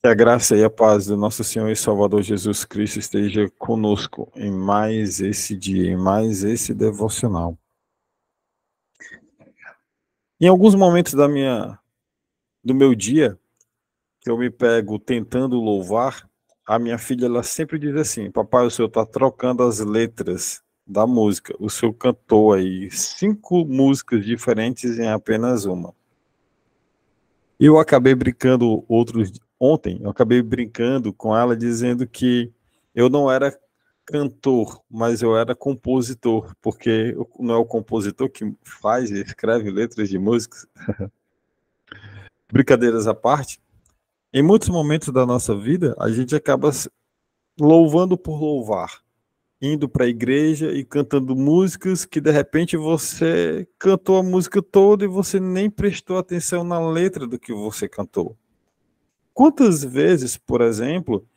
Que a graça e a paz do nosso Senhor e Salvador Jesus Cristo esteja conosco em mais esse dia, em mais esse devocional. Em alguns momentos do meu dia, que eu me pego tentando louvar, a minha filha ela sempre diz assim: papai, o senhor está trocando as letras da música. O senhor cantou aí 5 músicas diferentes em apenas uma. E eu acabei brincando ontem, eu acabei brincando com ela dizendo que eu não era cantor, mas eu era compositor, porque não é o compositor que faz e escreve letras de músicas. Brincadeiras à parte, em muitos momentos da nossa vida, a gente acaba louvando por louvar, indo para a igreja e cantando músicas que de repente você cantou a música toda e você nem prestou atenção na letra do que você cantou. Quantas vezes, por exemplo,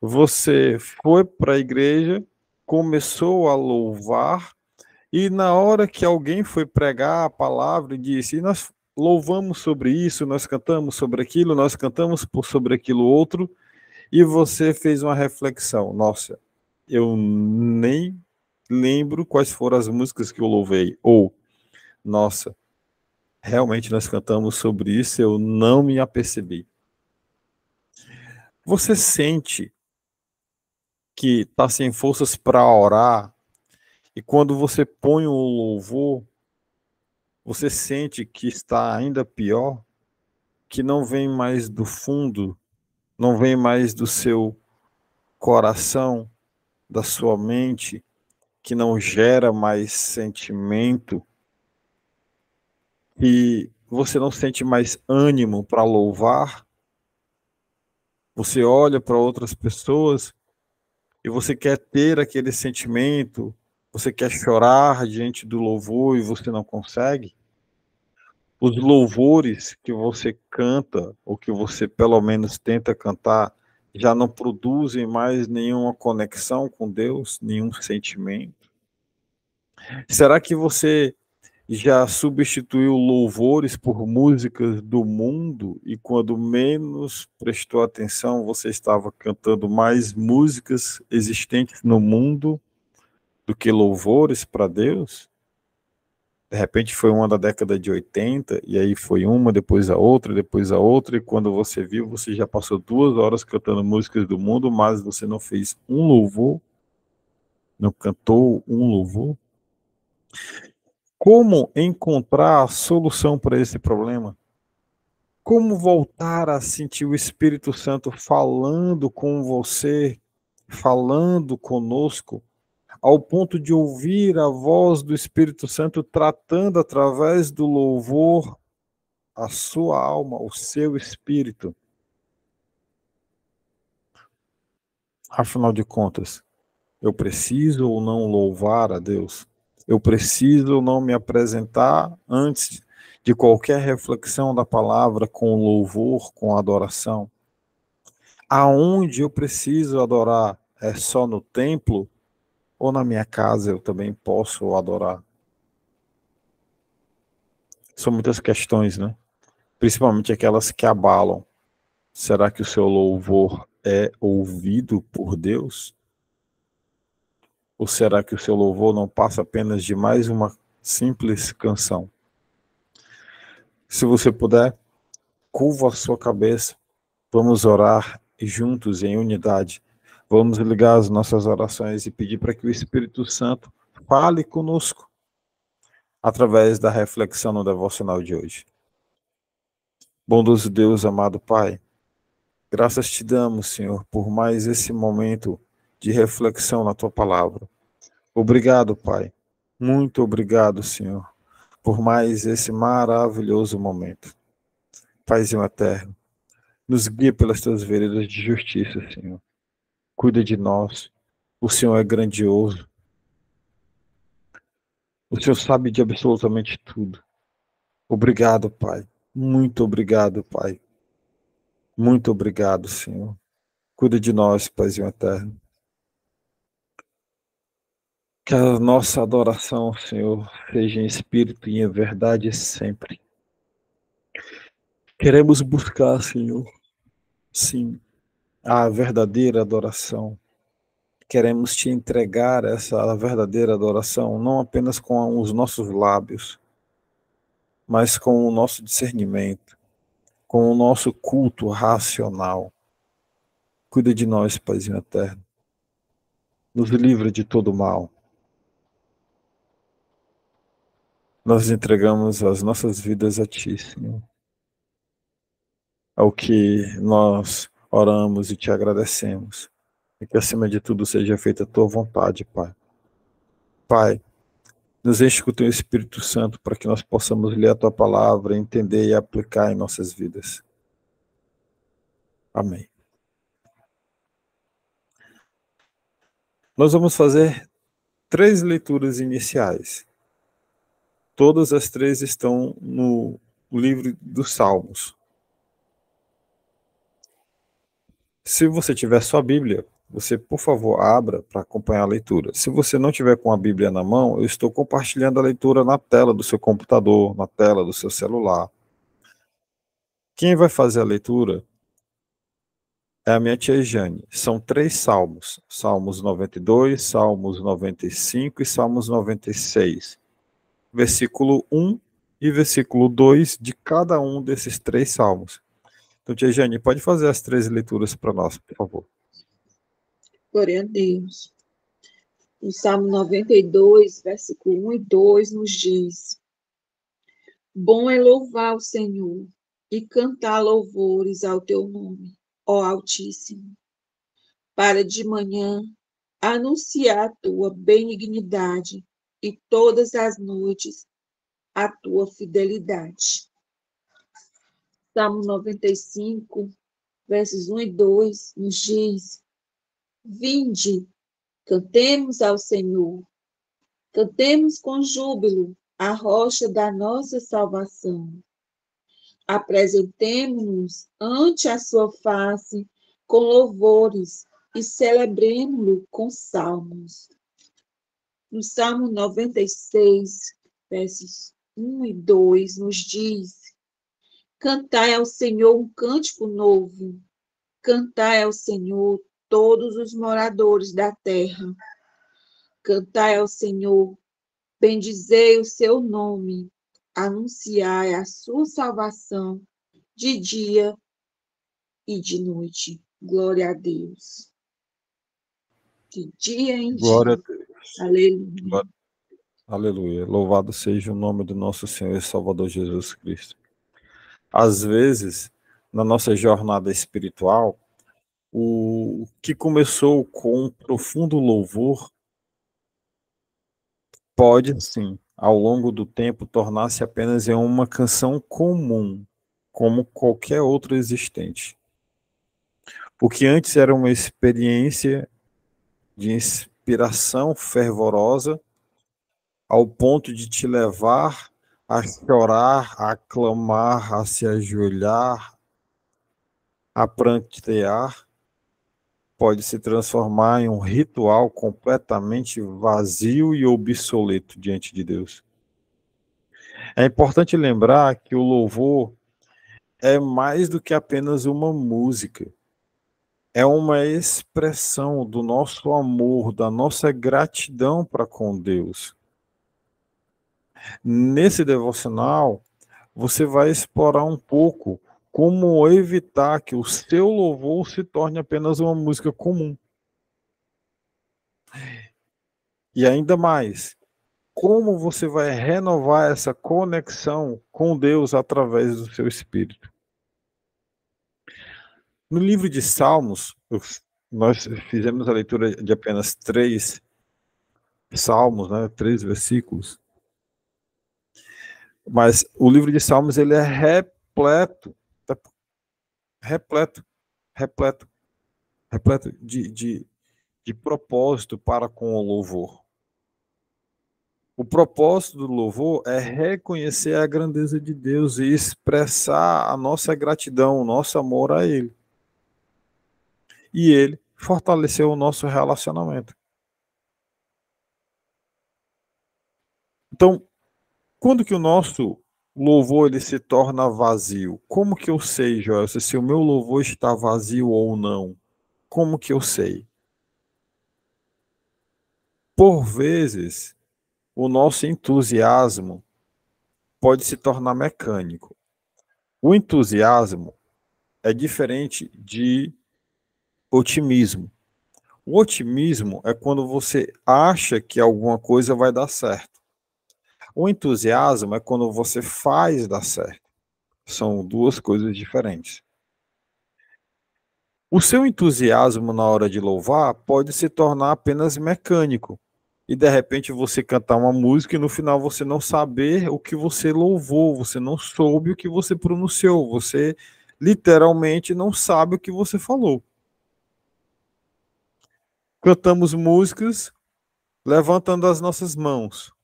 você foi para a igreja, começou a louvar, e na hora que alguém foi pregar a palavra e disse: e nós louvamos sobre isso, nós cantamos sobre aquilo, nós cantamos sobre aquilo outro, e você fez uma reflexão: nossa, eu nem lembro quais foram as músicas que eu louvei, ou nossa, realmente nós cantamos sobre isso, eu não me apercebi. Você sente que está sem forças para orar, e quando você põe o louvor, você sente que está ainda pior, que não vem mais do fundo, não vem mais do seu coração, da sua mente, que não gera mais sentimento, e você não sente mais ânimo para louvar. Você olha para outras pessoas e você quer ter aquele sentimento, você quer chorar diante do louvor e você não consegue. Os louvores que você canta, ou que você pelo menos tenta cantar, já não produzem mais nenhuma conexão com Deus, nenhum sentimento. Será que você já substituiu louvores por músicas do mundo e quando menos prestou atenção, você estava cantando mais músicas existentes no mundo do que louvores para Deus? De repente foi uma da década de 80, e aí foi uma, depois a outra, e quando você viu, você já passou 2 horas cantando músicas do mundo, mas você não fez um louvor, não cantou um louvor. Como encontrar a solução para esse problema? Como voltar a sentir o Espírito Santo falando com você, falando conosco, ao ponto de ouvir a voz do Espírito Santo tratando através do louvor a sua alma, o seu espírito? Afinal de contas, eu preciso ou não louvar a Deus? Eu preciso ou não me apresentar antes de qualquer reflexão da palavra com louvor, com adoração? Aonde eu preciso adorar? É só no templo? Ou na minha casa eu também posso adorar? São muitas questões, né? Principalmente aquelas que abalam. Será que o seu louvor é ouvido por Deus? Ou será que o seu louvor não passa apenas de mais uma simples canção? Se você puder, curva a sua cabeça, vamos orar juntos em unidade. Vamos ligar as nossas orações e pedir para que o Espírito Santo fale conosco através da reflexão no devocional de hoje. Bondoso Deus, amado Pai, graças te damos, Senhor, por mais esse momento de reflexão na tua palavra. Obrigado, Pai. Muito obrigado, Senhor, por mais esse maravilhoso momento. Paizinho eterno, nos guia pelas tuas veredas de justiça, Senhor. Cuida de nós. O Senhor é grandioso. O Senhor sabe de absolutamente tudo. Obrigado, Pai. Muito obrigado, Pai. Muito obrigado, Senhor. Cuida de nós, Paizinho eterno. Que a nossa adoração, Senhor, seja em espírito e em verdade sempre. Queremos buscar, Senhor, Sim, a verdadeira adoração. Queremos te entregar essa verdadeira adoração, não apenas com os nossos lábios, mas com o nosso discernimento, com o nosso culto racional. Cuida de nós, Paizinho eterno. Nos livra de todo mal. Nós entregamos as nossas vidas a Ti, Senhor. Ao que nós oramos e te agradecemos. E que acima de tudo seja feita a Tua vontade, Pai. Pai, nos enche com o Teu Espírito Santo para que nós possamos ler a Tua palavra, entender e aplicar em nossas vidas. Amém. Nós vamos fazer 3 leituras iniciais. Todas as 3 estão no livro dos Salmos. Se você tiver sua Bíblia, você, por favor, abra para acompanhar a leitura. Se você não tiver com a Bíblia na mão, eu estou compartilhando a leitura na tela do seu computador, na tela do seu celular. Quem vai fazer a leitura é a minha tia Jane. São 3 salmos. Salmos 92, Salmos 95 e Salmos 96. Versículo 1 e versículo 2 de cada um desses 3 salmos. Então, tia Jane, pode fazer as 3 leituras para nós, por favor. Glória a Deus. O Salmo 92, versículo 1 e 2 nos diz: Bom é louvar o Senhor e cantar louvores ao teu nome, ó Altíssimo. Para de manhã anunciar a tua benignidade e todas as noites a tua fidelidade. Salmo 95, versos 1 e 2 nos diz: Vinde, cantemos ao Senhor, cantemos com júbilo a rocha da nossa salvação. Apresentemo-nos ante a sua face com louvores e celebremo-lo com salmos. No Salmo 96, versos 1 e 2, nos diz: Cantai ao Senhor um cântico novo, cantai ao Senhor todos os moradores da terra. Cantai ao Senhor, bendizei o seu nome, anunciai a sua salvação de dia e de noite. Glória a Deus. De dia em Glória dia. a Deus. Aleluia. Aleluia. Louvado seja o nome do nosso Senhor e Salvador Jesus Cristo. Às vezes, na nossa jornada espiritual, o que começou com um profundo louvor pode, sim, ao longo do tempo, tornar-se apenas em uma canção comum, como qualquer outra existente. O que antes era uma experiência de inspiração fervorosa, ao ponto de te levar a chorar, a clamar, a se ajoelhar, a prantear, pode se transformar em um ritual completamente vazio e obsoleto diante de Deus. É importante lembrar que o louvor é mais do que apenas uma música. É uma expressão do nosso amor, da nossa gratidão para com Deus. Nesse devocional, você vai explorar um pouco como evitar que o seu louvor se torne apenas uma música comum. E ainda mais, como você vai renovar essa conexão com Deus através do seu espírito. No livro de Salmos, nós fizemos a leitura de apenas 3 salmos, né, 3 versículos. Mas o livro de Salmos ele é repleto de propósito para com o louvor. O propósito do louvor é reconhecer a grandeza de Deus e expressar a nossa gratidão, o nosso amor a Ele. E Ele fortaleceu o nosso relacionamento. Então, quando que o nosso o louvor ele se torna vazio. Como que eu sei, Joel, se o meu louvor está vazio ou não? Como que eu sei? Por vezes, o nosso entusiasmo pode se tornar mecânico. O entusiasmo é diferente de otimismo. O otimismo é quando você acha que alguma coisa vai dar certo. O entusiasmo é quando você faz dar certo. São duas coisas diferentes. O seu entusiasmo na hora de louvar pode se tornar apenas mecânico. E de repente você cantar uma música e no final você não saber o que você louvou, você não soube o que você pronunciou, você literalmente não sabe o que você falou. Cantamos músicas levantando as nossas mãos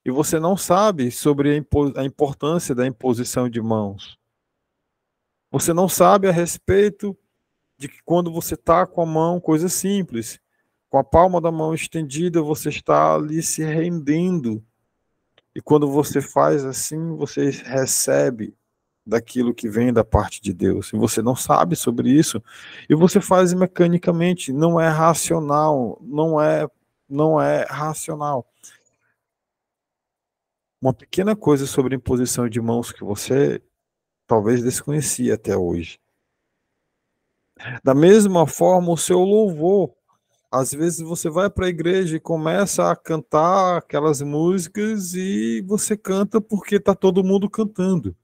e você não sabe sobre a importância da imposição de mãos. Você não sabe a respeito de que quando você está com a mão, coisa simples, com a palma da mão estendida, você está ali se rendendo. E quando você faz assim, você recebe daquilo que vem da parte de Deus. E você não sabe sobre isso, e você faz mecanicamente, não é racional, não é racional. Uma pequena coisa sobre imposição de mãos que você talvez desconhecia até hoje. Da mesma forma, o seu louvor. Às vezes você vai para a igreja e começa a cantar aquelas músicas e você canta porque está todo mundo cantando.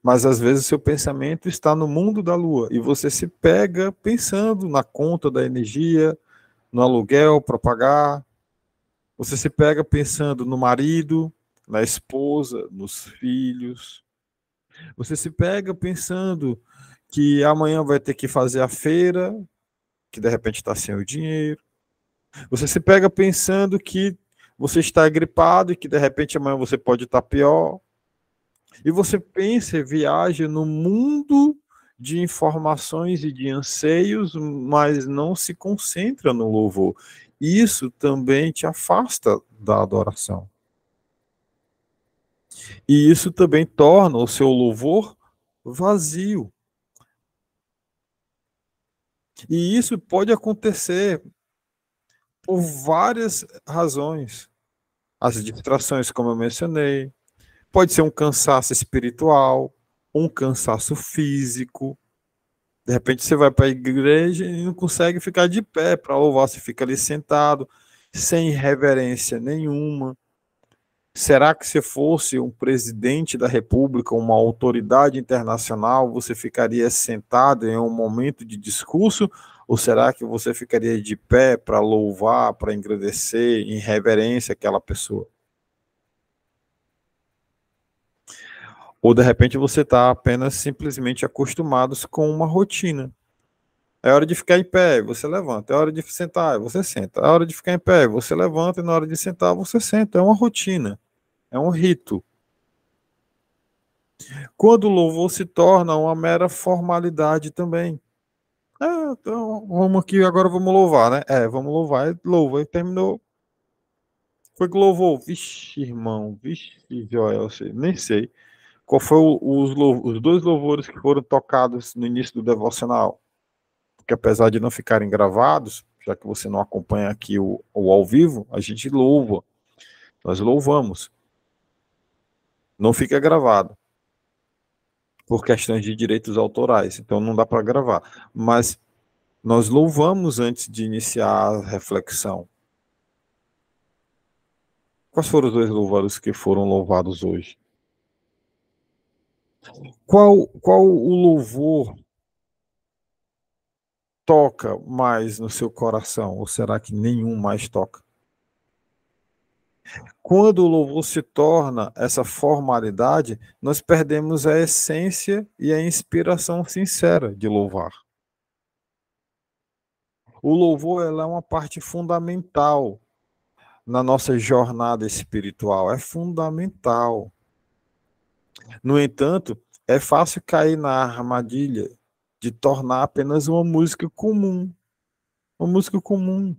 Mas às vezes seu pensamento está no mundo da lua e você se pega pensando na conta da energia, no aluguel para pagar. Você se pega pensando no marido, na esposa, nos filhos. Você se pega pensando que amanhã vai ter que fazer a feira, que de repente está sem o dinheiro. Você se pega pensando que você está gripado e que de repente amanhã você pode estar pior. E você pensa e viaja no mundo de informações e de anseios, mas não se concentra no louvor. Isso também te afasta da adoração. E isso também torna o seu louvor vazio. E isso pode acontecer por várias razões. As distrações, como eu mencionei, pode ser um cansaço espiritual, um cansaço físico. De repente você vai para a igreja e não consegue ficar de pé para louvar, você fica ali sentado, sem reverência nenhuma. Será que se fosse um presidente da República, uma autoridade internacional, você ficaria sentado em um momento de discurso? Ou será que você ficaria de pé para louvar, para agradecer em reverência àquela pessoa? Ou de repente você está apenas simplesmente acostumado com uma rotina. É hora de ficar em pé, você levanta. É hora de sentar, você senta. É hora de ficar em pé, você levanta. E na hora de sentar, você senta. É uma rotina, é um rito. Quando o louvor se torna uma mera formalidade também. Então, vamos aqui, agora vamos louvar, né? Vamos louvar, louva, e terminou. Foi que louvou. Vixe, irmão, vixe, Joel, nem sei. Qual foi os dois louvores que foram tocados no início do devocional? Porque apesar de não ficarem gravados, já que você não acompanha aqui o ao vivo, a gente louva. Nós louvamos. Não fica gravado por questões de direitos autorais, então não dá para gravar. Mas nós louvamos antes de iniciar a reflexão. Quais foram os dois louvores que foram louvados hoje? Qual o louvor toca mais no seu coração? Ou será que nenhum mais toca? Quando o louvor se torna essa formalidade, nós perdemos a essência e a inspiração sincera de louvar. O louvor ela é uma parte fundamental na nossa jornada espiritual, é fundamental. No entanto, é fácil cair na armadilha de tornar apenas uma música comum. Uma música comum.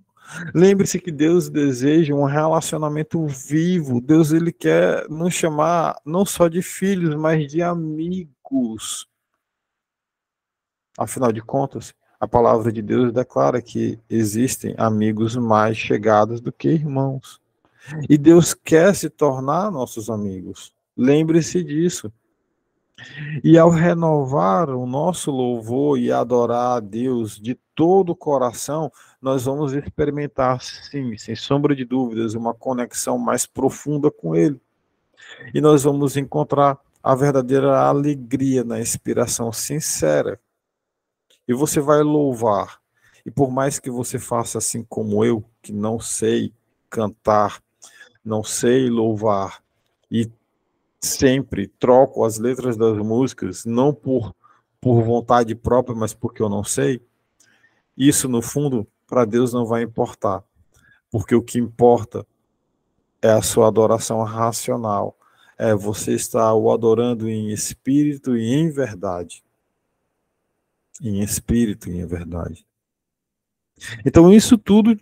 Lembre-se que Deus deseja um relacionamento vivo. Deus, ele quer nos chamar não só de filhos, mas de amigos. Afinal de contas, a palavra de Deus declara que existem amigos mais chegados do que irmãos. E Deus quer se tornar nossos amigos. Lembre-se disso. E ao renovar o nosso louvor e adorar a Deus de todo o coração, nós vamos experimentar, sim, sem sombra de dúvidas, uma conexão mais profunda com Ele. E nós vamos encontrar a verdadeira alegria na inspiração sincera. E você vai louvar. E por mais que você faça assim como eu, que não sei cantar, não sei louvar, e sempre troco as letras das músicas, não por vontade própria, mas porque eu não sei, isso no fundo, para Deus não vai importar. Porque o que importa é a sua adoração racional. É você estar o adorando em espírito e em verdade. Em espírito e em verdade. Então isso tudo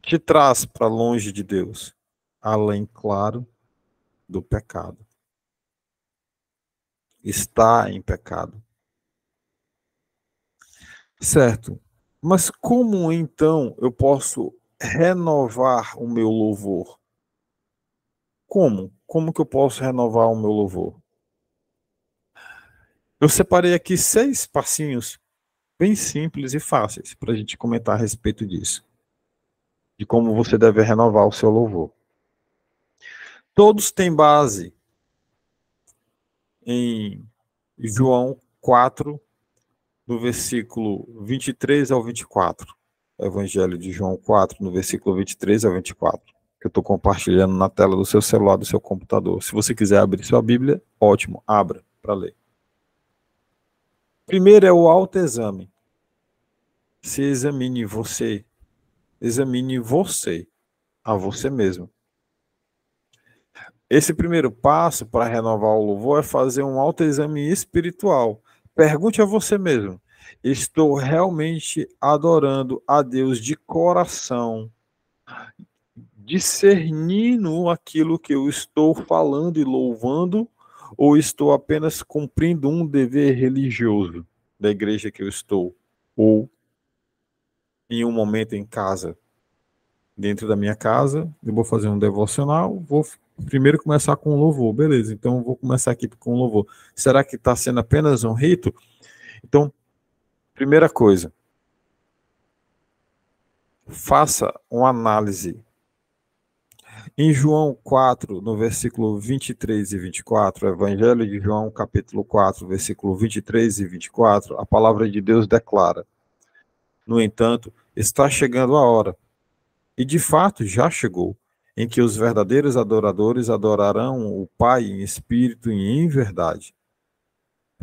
te traz para longe de Deus, além, claro, do pecado. Está em pecado. Certo. Mas como então eu posso renovar o meu louvor? Como? Como que eu posso renovar o meu louvor? Eu separei aqui 6 passinhos bem simples e fáceis para a gente comentar a respeito disso, de como você deve renovar o seu louvor. Todos têm base em João 4, do versículo 23 ao 24. Evangelho de João 4, no versículo 23 ao 24. Que eu estou compartilhando na tela do seu celular, do seu computador. Se você quiser abrir sua Bíblia, ótimo, abra para ler. Primeiro é o autoexame. Se examine você. Examine você, a você mesmo. Esse primeiro passo para renovar o louvor é fazer um autoexame espiritual. Pergunte a você mesmo: estou realmente adorando a Deus de coração, discernindo aquilo que eu estou falando e louvando, ou estou apenas cumprindo um dever religioso da igreja que eu estou, ou em um momento em casa, dentro da minha casa, eu vou fazer um devocional, vou primeiro começar com louvor, beleza, então eu vou começar aqui com louvor. Será que está sendo apenas um rito? Então, primeira coisa, faça uma análise. Em João 4, no versículo 23 e 24, Evangelho de João, capítulo 4, versículo 23 e 24, a palavra de Deus declara: no entanto, está chegando a hora, e de fato já chegou, em que os verdadeiros adoradores adorarão o Pai em espírito e em verdade.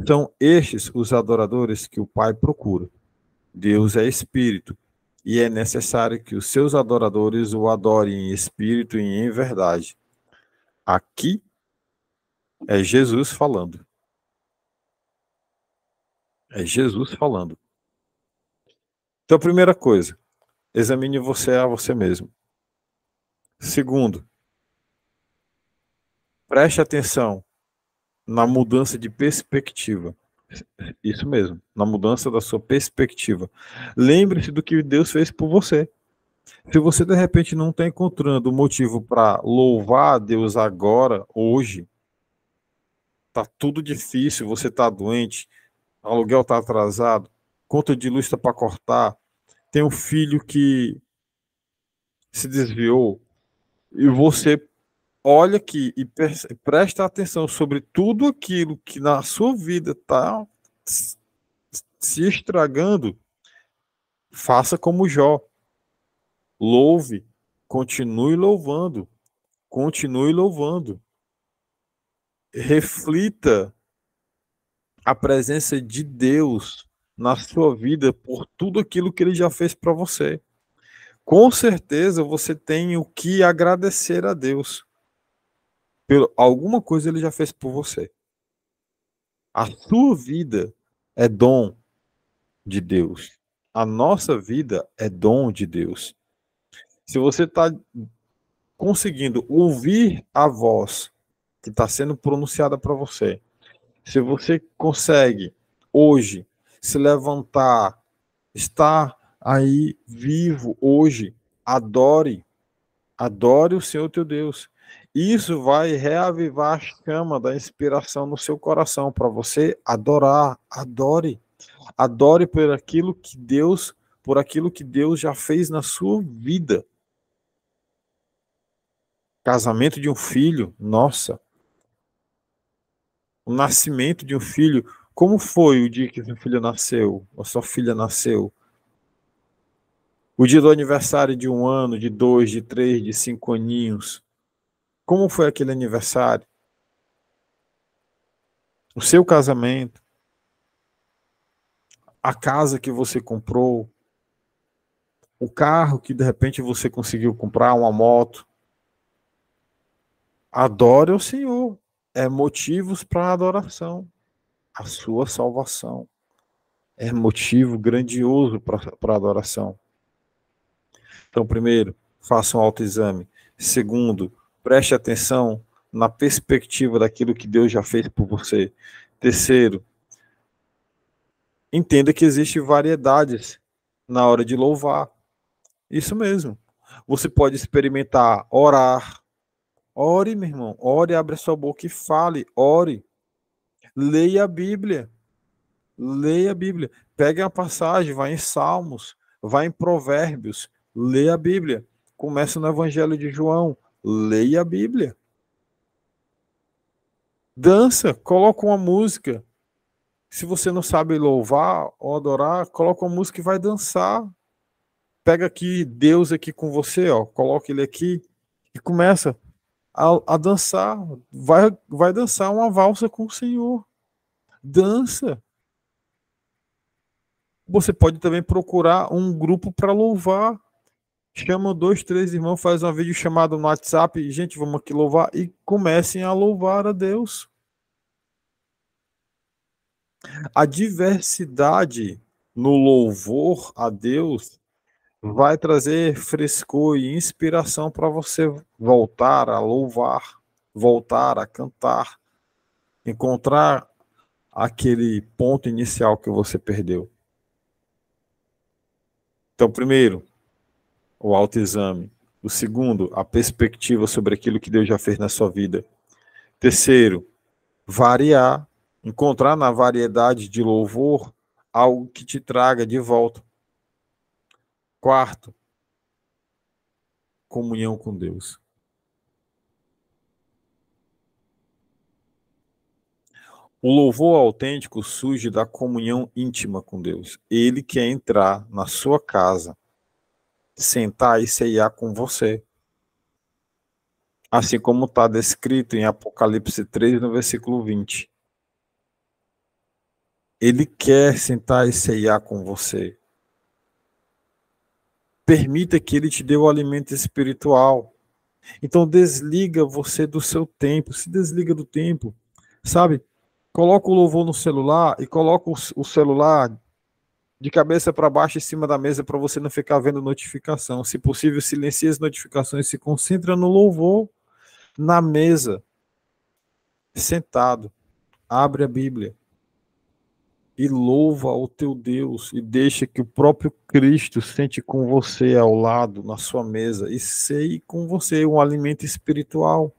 São estes os adoradores que o Pai procura. Deus é espírito, e é necessário que os seus adoradores o adorem em espírito e em verdade. Aqui é Jesus falando. É Jesus falando. Então, primeira coisa, examine você a você mesmo. Segundo, preste atenção na mudança de perspectiva. Isso mesmo, na mudança da sua perspectiva. Lembre-se do que Deus fez por você. Se você de repente não está encontrando motivo para louvar a Deus agora, hoje, tá tudo difícil, você está doente, aluguel está atrasado, conta de luz está para cortar, tem um filho que se desviou, e você olha aqui e presta atenção sobre tudo aquilo que na sua vida está se estragando, faça como Jó. Louve, continue louvando, continue louvando. Reflita a presença de Deus na sua vida por tudo aquilo que ele já fez para você. Com certeza você tem o que agradecer a Deus. Por alguma coisa ele já fez por você. A sua vida é dom de Deus. A nossa vida é dom de Deus. Se você está conseguindo ouvir a voz que está sendo pronunciada para você, se você consegue hoje se levantar, estar aí vivo hoje, adore o Senhor teu Deus. Isso vai reavivar a chama da inspiração no seu coração para você adorar. Adore por aquilo que Deus já fez na sua vida. Casamento de um filho, nossa. O nascimento de um filho, como foi o dia que seu filho nasceu, ou sua filha nasceu? O dia do aniversário de 1 ano, de 2, de 3, de 5 aninhos. Como foi aquele aniversário? O seu casamento, a casa que você comprou, o carro que de repente você conseguiu comprar, uma moto. Adore o Senhor. É motivos para adoração. A sua salvação é motivo grandioso para adoração. Então, primeiro, faça um autoexame. Segundo, preste atenção na perspectiva daquilo que Deus já fez por você. Terceiro, entenda que existem variedades na hora de louvar. Isso mesmo. Você pode experimentar orar. Ore, meu irmão. Ore, abre a sua boca e fale. Ore. Leia a Bíblia. Leia a Bíblia. Pegue uma passagem, vai em Salmos, vai em Provérbios. Leia a Bíblia. Começa no Evangelho de João. Leia a Bíblia. Dança, coloca uma música. Se você não sabe louvar ou adorar, coloca uma música e vai dançar. Pega aqui Deus aqui com você, ó, coloca ele aqui e começa a dançar. Vai dançar uma valsa com o Senhor. Dança. Você pode também procurar um grupo para louvar. Chama 2, 3 irmãos, faz uma videochamada no WhatsApp, gente, vamos aqui louvar, e comecem a louvar a Deus. A diversidade no louvor a Deus vai trazer frescor e inspiração para você voltar a louvar, voltar a cantar, encontrar aquele ponto inicial que você perdeu. Então, primeiro, o autoexame. O segundo, a perspectiva sobre aquilo que Deus já fez na sua vida. Terceiro, variar, encontrar na variedade de louvor algo que te traga de volta. Quarto, comunhão com Deus. O louvor autêntico surge da comunhão íntima com Deus. Ele quer entrar na sua casa, sentar e ceiar com você. Assim como está descrito em Apocalipse 3, no versículo 20. Ele quer sentar e ceiar com você. Permita que ele te dê o alimento espiritual. Então desliga você do seu tempo, se desliga do tempo, sabe? Coloca o louvor no celular e coloca o celular de cabeça para baixo em cima da mesa para você não ficar vendo notificação. Se possível, silencie as notificações, se concentra no louvor, na mesa, sentado. Abre a Bíblia e louva o teu Deus e deixa que o próprio Cristo sente com você ao lado, na sua mesa, e ceie com você um alimento espiritual.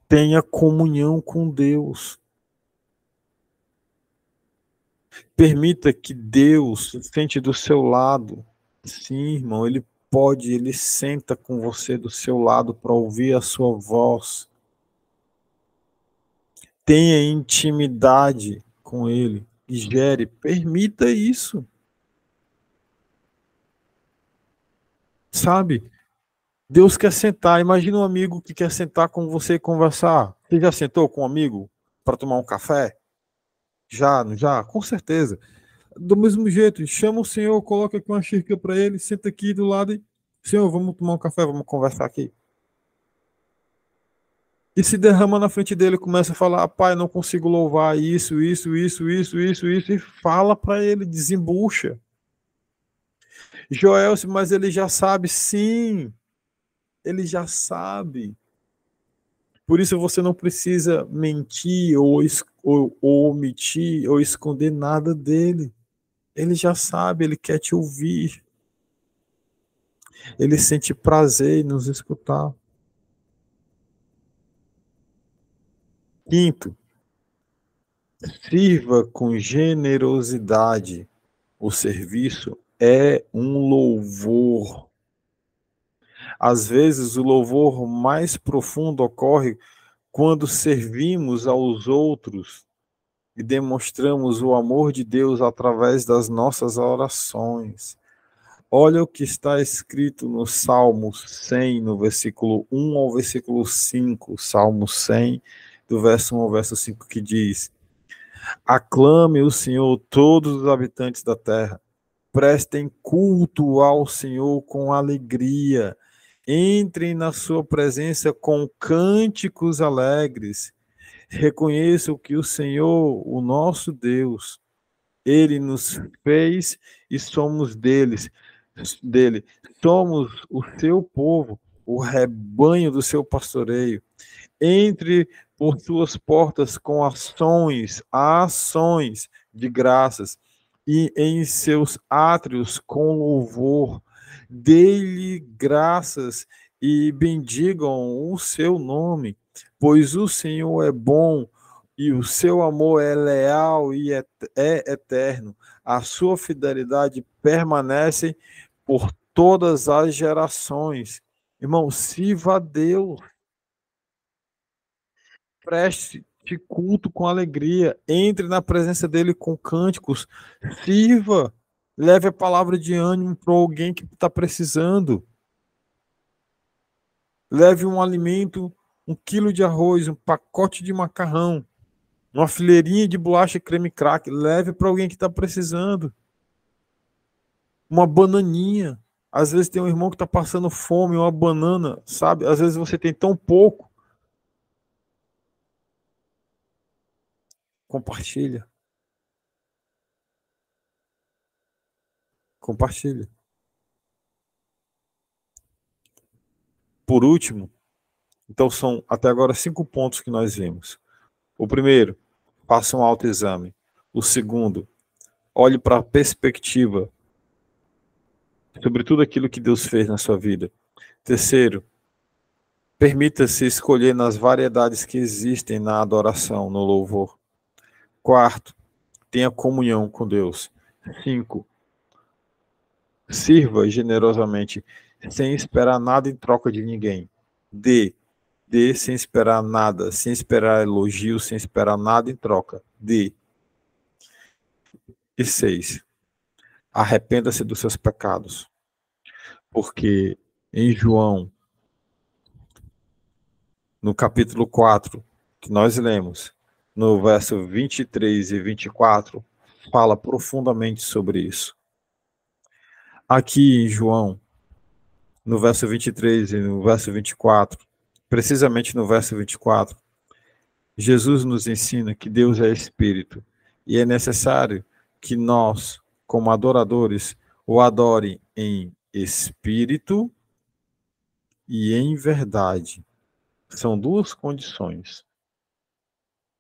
Tenha comunhão com Deus. Permita que Deus sente do seu lado. Sim, irmão, ele senta com você do seu lado para ouvir a sua voz. Tenha intimidade com ele e gere, permita isso. Sabe? Deus quer sentar. Imagina um amigo que quer sentar com você e conversar. Você já sentou com um amigo para tomar um café? Já, com certeza. Do mesmo jeito, chama o Senhor, coloca aqui uma xícara para ele, senta aqui do lado e, Senhor, vamos tomar um café, vamos conversar aqui. E se derrama na frente dele, começa a falar, pai, não consigo louvar isso, e fala para ele, desembucha. Joelson, mas ele já sabe. Sim, ele já sabe. Por isso você não precisa mentir ou omitir ou esconder nada dele. Ele já sabe, ele quer te ouvir. Ele sente prazer em nos escutar. Quinto, sirva com generosidade. O serviço é um louvor. Às vezes, o louvor mais profundo ocorre quando servimos aos outros e demonstramos o amor de Deus através das nossas orações. Olha o que está escrito no Salmo 100, no versículo 1 ao versículo 5, Salmo 100, do verso 1 ao verso 5, que diz: Aclame o Senhor todos os habitantes da terra, prestem culto ao Senhor com alegria, entrem na sua presença com cânticos alegres, reconheçam que o Senhor, o nosso Deus, ele nos fez e somos dele. Somos o seu povo, o rebanho do seu pastoreio. Entre por suas portas com ações de graças, e em seus átrios com louvor. Dê-lhe graças e bendigam o seu nome, pois o Senhor é bom e o seu amor é leal e é eterno. A sua fidelidade permanece por todas as gerações. Irmão, sirva a Deus. Preste culto com alegria. Entre na presença dele com cânticos. Sirva. Leve a palavra de ânimo para alguém que está precisando. Leve um alimento, 1 quilo de arroz, um pacote de macarrão, uma fileirinha de bolacha creme crack. Leve para alguém que está precisando. Uma bananinha. Às vezes tem um irmão que está passando fome, uma banana, sabe? Às vezes você tem tão pouco. Compartilha. Compartilha. Por último, então são até agora 5 pontos que nós vimos. O primeiro, faça um autoexame. O segundo, olhe para a perspectiva sobre tudo aquilo que Deus fez na sua vida. Terceiro, permita-se escolher nas variedades que existem na adoração, no louvor. Quarto, tenha comunhão com Deus. 5, sirva generosamente, sem esperar nada em troca de ninguém. Dê sem esperar nada, sem esperar elogio, sem esperar nada em troca. Dê. E 6, arrependa-se dos seus pecados. Porque em João, no capítulo 4, que nós lemos, no verso 23 e 24, fala profundamente sobre isso. Aqui em João, no verso 23 e no verso 24, precisamente no verso 24, Jesus nos ensina que Deus é Espírito e é necessário que nós, como adoradores, o adorem em espírito e em verdade. São duas condições.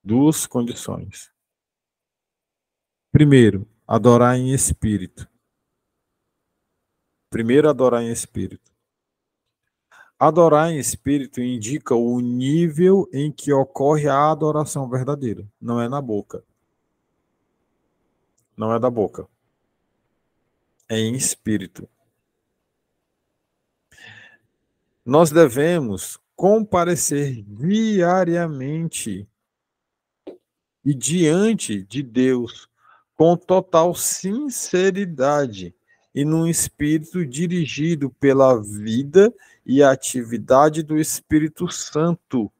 Duas condições. Primeiro, adorar em espírito. Primeiro, adorar em espírito. Adorar em espírito indica o nível em que ocorre a adoração verdadeira. Não é na boca. Não é da boca. É em espírito. Nós devemos comparecer diariamente e diante de Deus com total sinceridade e num espírito dirigido pela vida e atividade do Espírito Santo.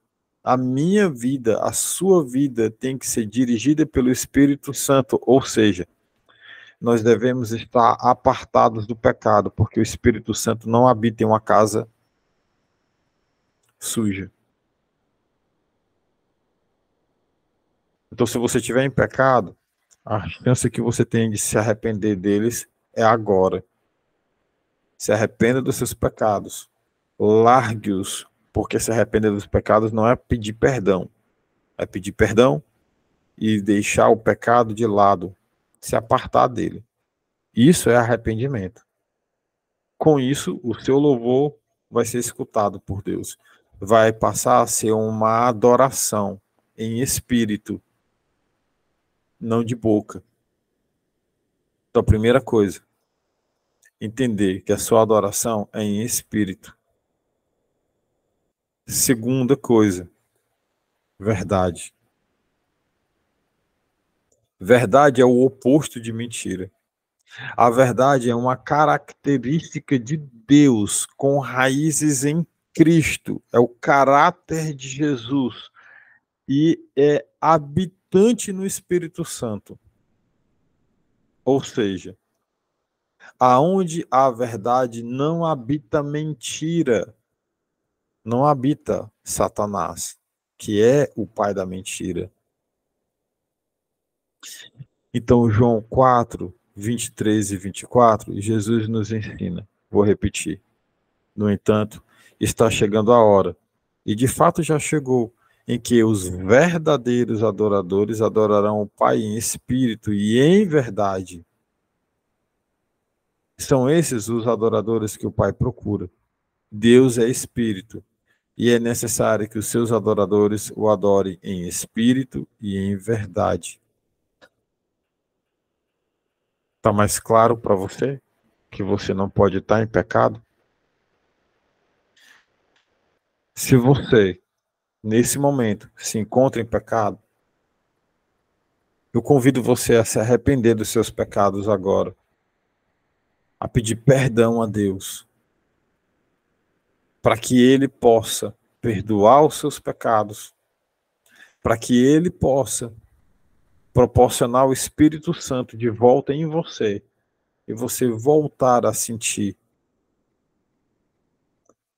A minha vida, a sua vida tem que ser dirigida pelo Espírito Santo, ou seja, nós devemos estar apartados do pecado, porque o Espírito Santo não habita em uma casa suja. Então, se você estiver em pecado, a chance que você tem de se arrepender deles é agora. Se arrependa dos seus pecados. Largue-os, porque se arrepender dos pecados não é pedir perdão. É pedir perdão e deixar o pecado de lado, se apartar dele. Isso é arrependimento. Com isso, o seu louvor vai ser escutado por Deus. Vai passar a ser uma adoração em espírito, não de boca. Então, a primeira coisa, entender que a sua adoração é em espírito. Segunda coisa, verdade. Verdade é o oposto de mentira. A verdade é uma característica de Deus com raízes em Cristo. É o caráter de Jesus e é habitante no Espírito Santo. Ou seja, aonde a verdade não habita mentira, não habita Satanás, que é o pai da mentira. Então, João 4, 23 e 24, Jesus nos ensina, vou repetir. No entanto, está chegando a hora, e de fato já chegou, em que os verdadeiros adoradores adorarão o Pai em espírito e em verdade. São esses os adoradores que o Pai procura. Deus é espírito, e é necessário que os seus adoradores o adorem em espírito e em verdade. Está mais claro para você que você não pode estar em pecado? Se você, nesse momento, se encontra em pecado, eu convido você a se arrepender dos seus pecados agora, a pedir perdão a Deus, para que Ele possa perdoar os seus pecados, para que Ele possa proporcionar o Espírito Santo de volta em você, e você voltar a sentir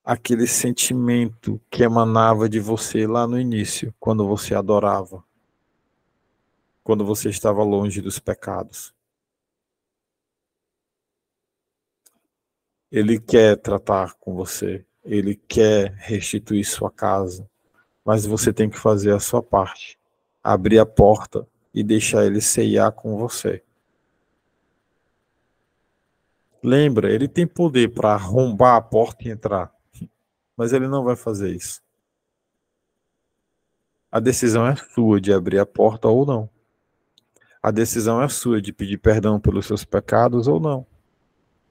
aquele sentimento que emanava de você lá no início, quando você adorava, quando você estava longe dos pecados. Ele quer tratar com você, ele quer restituir sua casa, mas você tem que fazer a sua parte, abrir a porta e deixar ele ceiar com você. Lembra, ele tem poder para arrombar a porta e entrar, mas ele não vai fazer isso. A decisão é sua de abrir a porta ou não. A decisão é sua de pedir perdão pelos seus pecados ou não.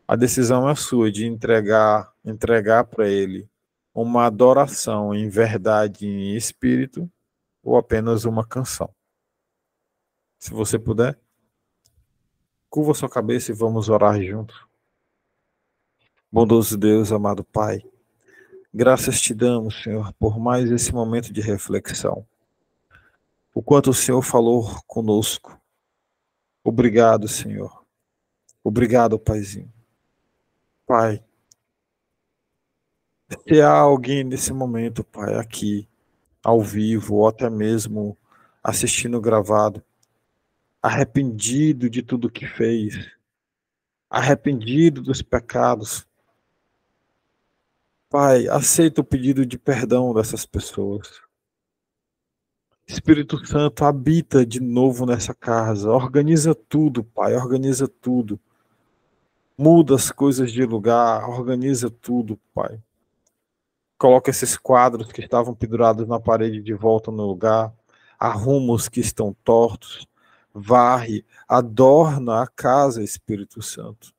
A decisão é sua de entregar para ele uma adoração em verdade e em espírito ou apenas uma canção. Se você puder, curva sua cabeça e vamos orar juntos. Bondoso Deus, amado Pai, graças te damos, Senhor, por mais esse momento de reflexão. O quanto o Senhor falou conosco. Obrigado, Senhor. Obrigado, Paizinho. Pai, se há alguém nesse momento, Pai, aqui, ao vivo, ou até mesmo assistindo gravado, arrependido de tudo que fez, arrependido dos pecados, Pai, aceita o pedido de perdão dessas pessoas. Espírito Santo, habita de novo nessa casa, organiza tudo, Pai, organiza tudo. Muda as coisas de lugar, organiza tudo, Pai. Coloca esses quadros que estavam pendurados na parede de volta no lugar, arruma os que estão tortos, varre, adorna a casa, Espírito Santo.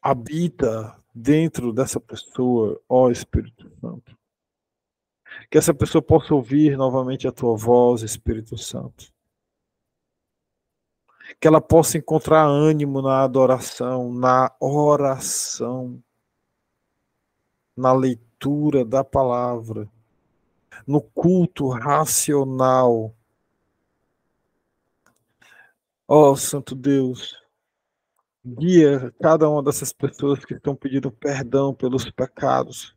Habita dentro dessa pessoa, ó Espírito Santo. Que essa pessoa possa ouvir novamente a tua voz, Espírito Santo. Que ela possa encontrar ânimo na adoração, na oração, na leitura da palavra, no culto racional. Ó Santo Deus, guia cada uma dessas pessoas que estão pedindo perdão pelos pecados.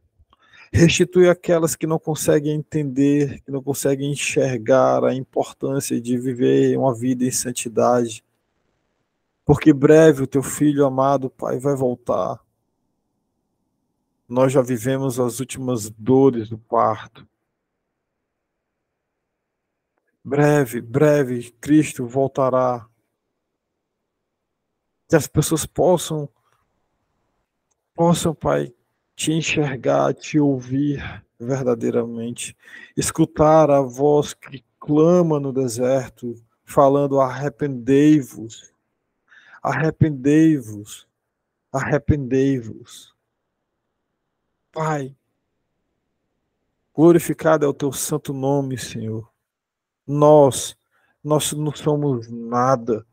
Restitui aquelas que não conseguem entender, que não conseguem enxergar a importância de viver uma vida em santidade. Porque breve o teu filho amado, Pai, vai voltar. Nós já vivemos as últimas dores do parto. Breve, breve, Cristo voltará. Que as pessoas possam, Pai, te enxergar, te ouvir verdadeiramente, escutar a voz que clama no deserto, falando: arrependei-vos, arrependei-vos, arrependei-vos. Pai, glorificado é o teu santo nome, Senhor. Nós não somos nada.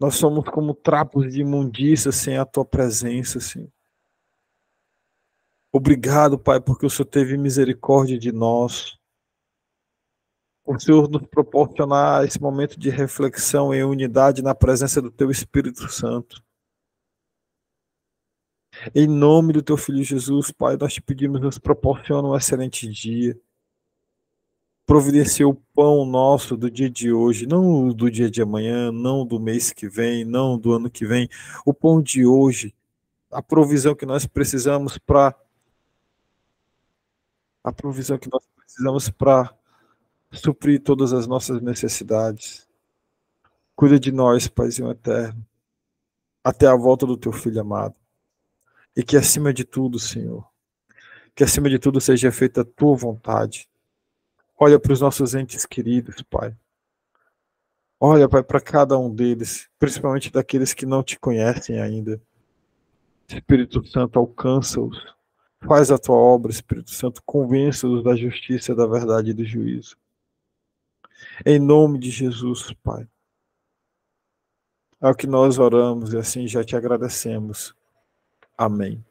Nós somos como trapos de imundícia sem a tua presença, Senhor. Obrigado, Pai, porque o Senhor teve misericórdia de nós. O Senhor nos proporcionar esse momento de reflexão em unidade na presença do teu Espírito Santo. Em nome do teu Filho Jesus, Pai, nós te pedimos, nos proporciona um excelente dia. Providencia o pão nosso do dia de hoje, não do dia de amanhã, não do mês que vem, não do ano que vem. O pão de hoje, a provisão que nós precisamos para suprir todas as nossas necessidades. Cuida de nós, Paizinho eterno, até a volta do teu Filho amado. E que acima de tudo, Senhor, que acima de tudo seja feita a tua vontade. Olha para os nossos entes queridos, Pai. Olha, Pai, para cada um deles, principalmente daqueles que não te conhecem ainda. Espírito Santo, alcança-os. Faz a tua obra, Espírito Santo, convença-os da justiça, da verdade e do juízo. Em nome de Jesus, Pai. É o que nós oramos e assim já te agradecemos. Amém.